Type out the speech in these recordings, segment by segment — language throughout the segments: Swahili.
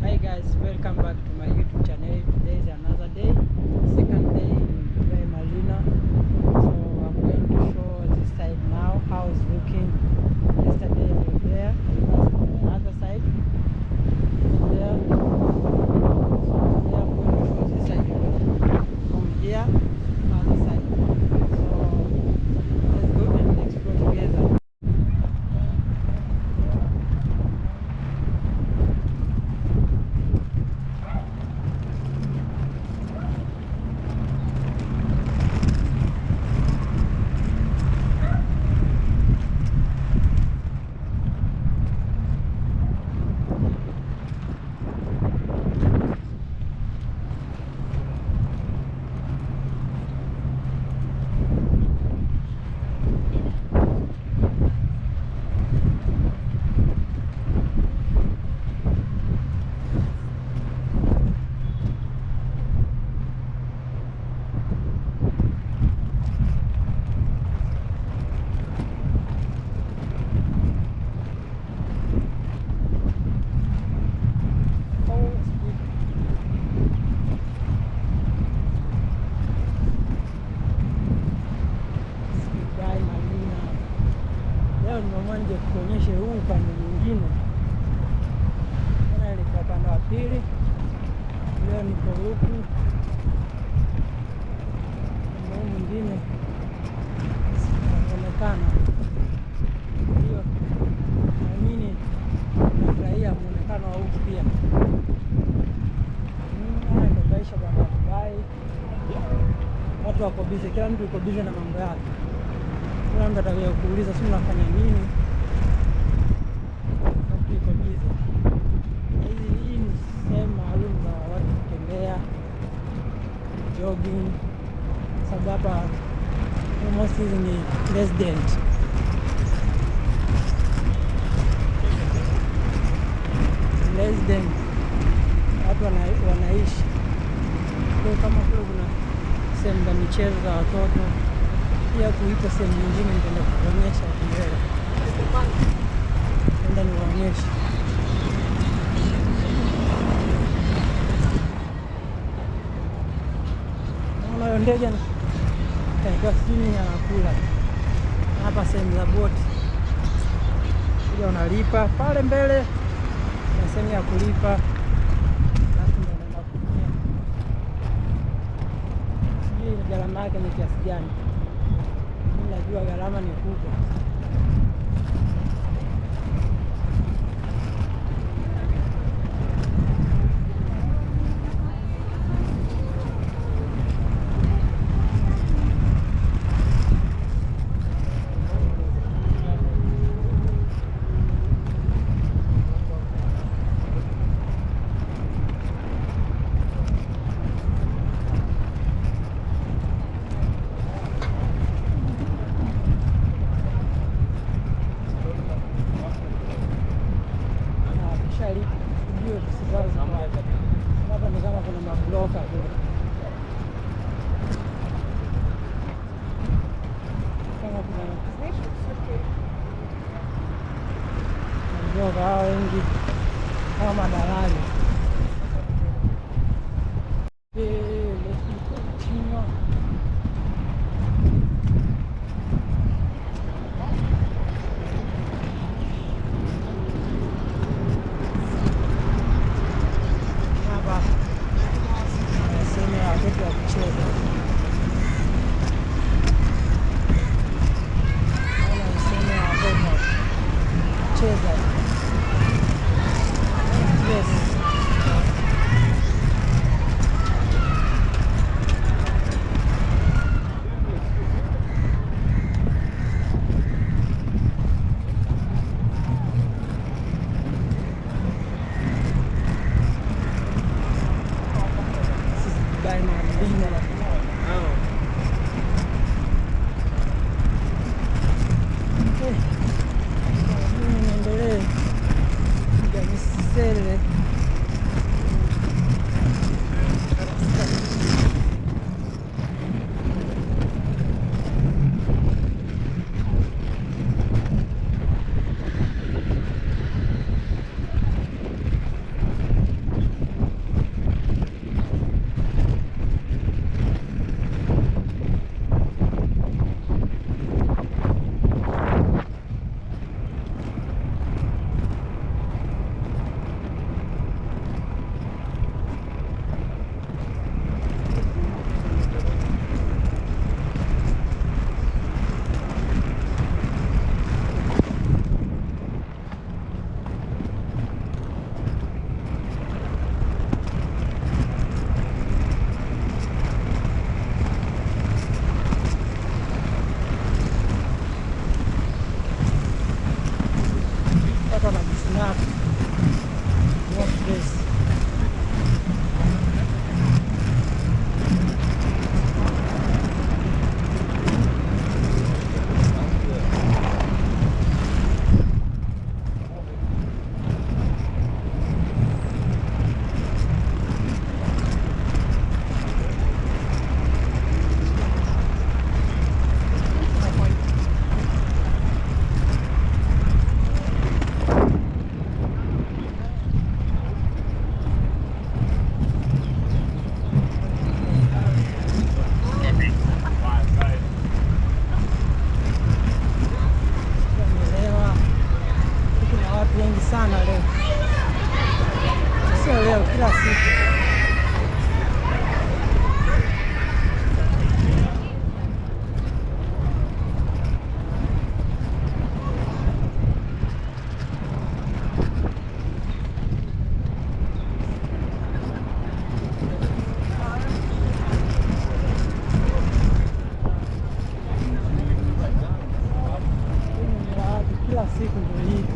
Hi guys, welcome back to my YouTube channel. Today is another day, second day in Dubai Marina. So I'm going to show this side now, how it's looking. Yesterday I was there, another side there. So today I'm going to show this side from here, other side. So let's go and explore together. Ndio kuonyeshe huu upande mwingine. Tena ilikuwa upande wa pili. Leo niko huku. Upande mwingine unaonekana. Hiyo naamini nafurahia muonekano wa huku pia. Ndio maisha bwana Dubai. Watu wako busy, kila mtu yuko busy na mambo yake. Kuna mtu atakayokuuliza si unafanya nini? Hii ni sehemu maalum za watu kutembea, jogging, sababu hapa almost hizi ni resident. Watu wanaishi kwa kama kule kuna sehemu za michezo za watoto, pia kuipo sehemu nyingine nitaenda kuonyesha mbele. Nenda niwaonyeshe. Naona ndege katika chini anakula. Hapa sehemu za boti. Ile unalipa pale mbele na sehemu ya kulipa. Alafu ndio unaenda kutumia. Sijui gharama yake ni kiasi gani. Najua gharama ni kubwa. Hapa ni kama kuna mabloka kama kuna mabloka hao wengi kama madalali. kila siku. Kila siku ndio hivi.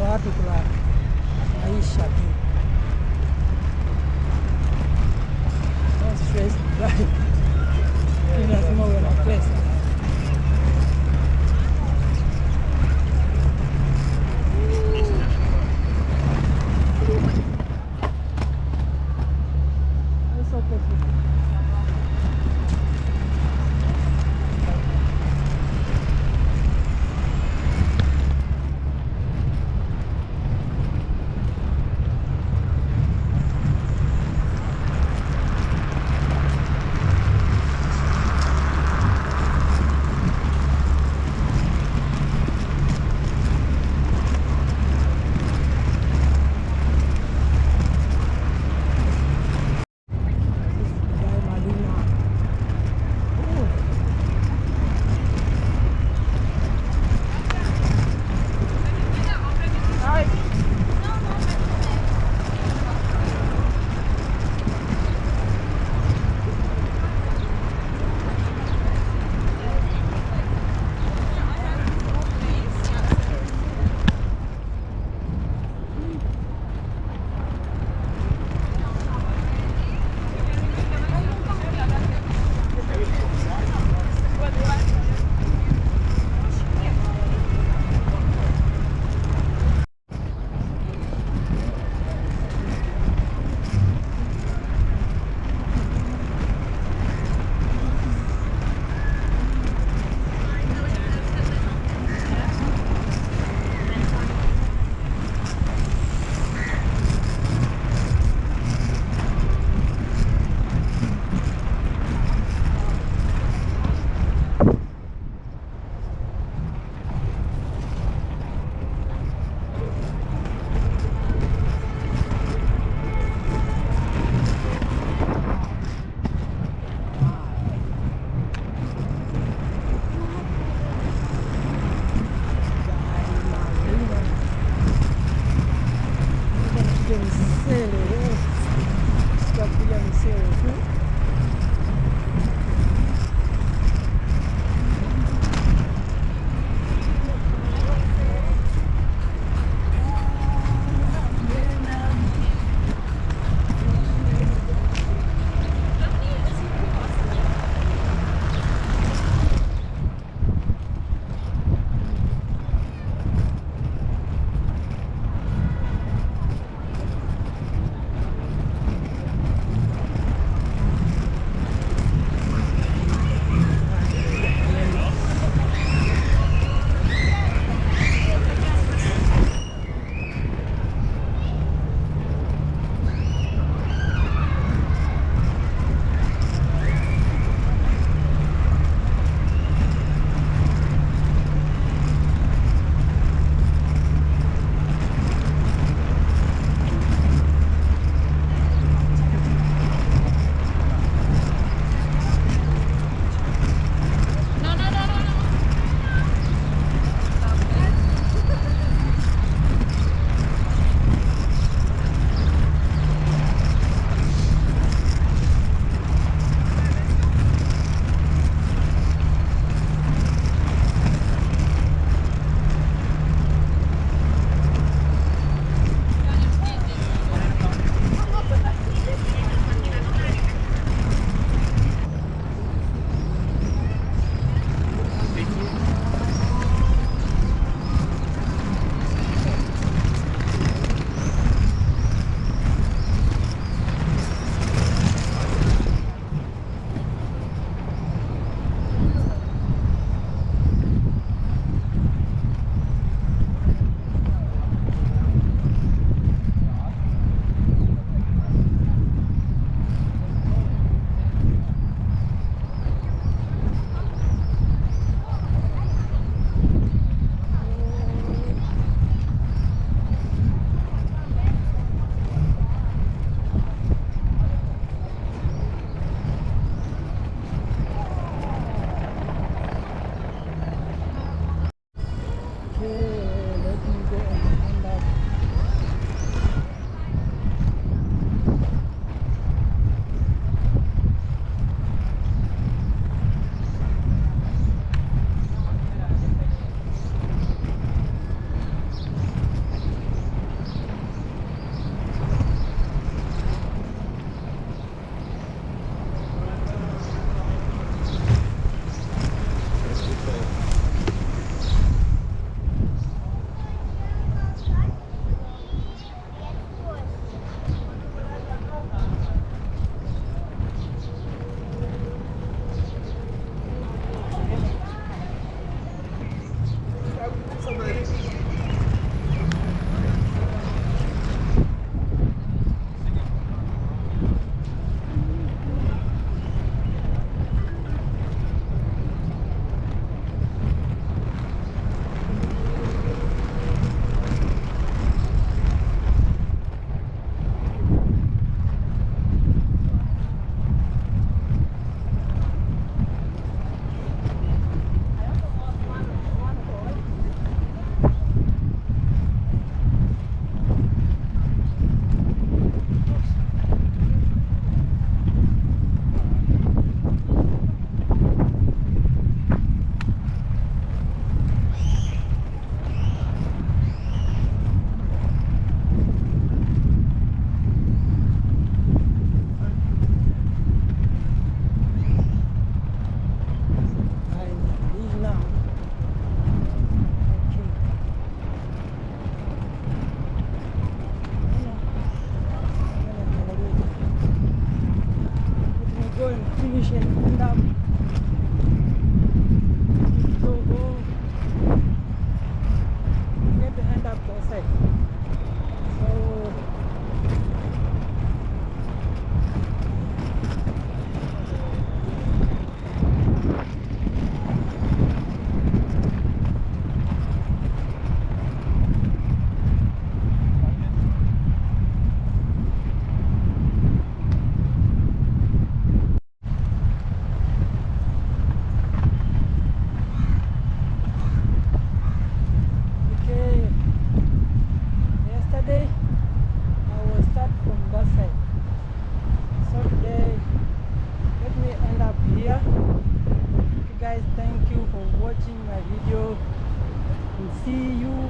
Watu kula maisha tu. No stress, lazima uwe na pesa.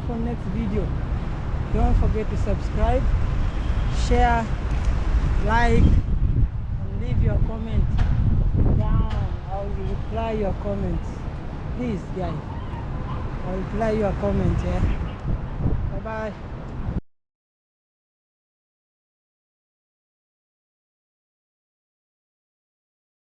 for next video. Don't forget to subscribe, share, like, and leave your comment down. I will reply your comments. Please, guys, I'll reply your comment. Yeah. Bye bye.